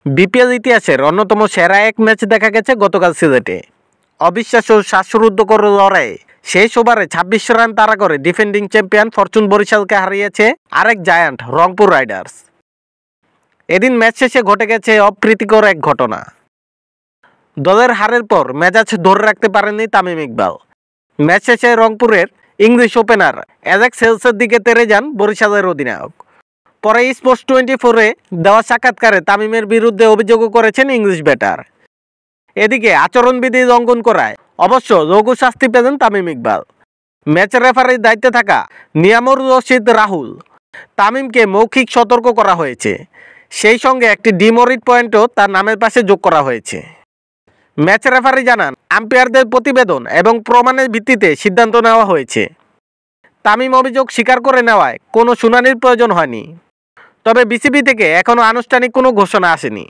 BPL ইতিহাসের অন্যতম সেরা এক ম্যাচ দেখা গেছে গতকাল সিলেটে। অবিশ্বাস্য শ্বাসরুদ্ধকর লড়াইয়ে শেষ ওভারে ২৬ রান তাড়া করে ডিফেন্ডিং চ্যাম্পিয়ন ফরচুন বরিশালকে হারিয়েছে আরেক জায়ান্ট রংপুর রাইডার্স। এদিন ম্যাচ শেষে ঘটে গেছে অপ্রীতিকর এক ঘটনা। দলের হারের পর মেজাজ ধরে রাখতে পারেননি তামিম ইকবাল। ম্যাচ শেষে রংপুরের ইংলিশ ওপেনার অ্যালেক্স হেলসের দিকে তেড়ে যান বরিশালের অধিনায়ক। পরে স্পোর্টস 24-এ দেওয়া সাক্ষাৎকারে তামিমের বিরুদ্ধে অভিযোগও করেছেন ইংলিশ ব্যাটার। এদিকে আচরণবিধি লঙ্ঘন করায় অবশ্য লঘু শাস্তি পেলেন তামিম ইকবাল। ম্যাচ রেফারির দায়িত্বে থাকা নিয়ামুর রশিদ রাহুল তামিমকে মৌখিক সতর্ক করা হয়েছে। সেই সঙ্গে একটি ডিমোরিট পয়েন্টও তার নামের পাশে যোগ করা হয়েছে। ম্যাচ রেফারি জানান, আম্পায়ারদের প্রতিবেদন এবং প্রমাণের ভিত্তিতে সিদ্ধান্ত নেওয়া হয়েছে। তামিম অভিযোগ স্বীকার করে নেওয়ায় কোনো শুনানির প্রয়োজন হয়নি। তবে বিসিবি থেকে এখনও আনুষ্ঠানিক কোনো ঘোষণা আসেনি।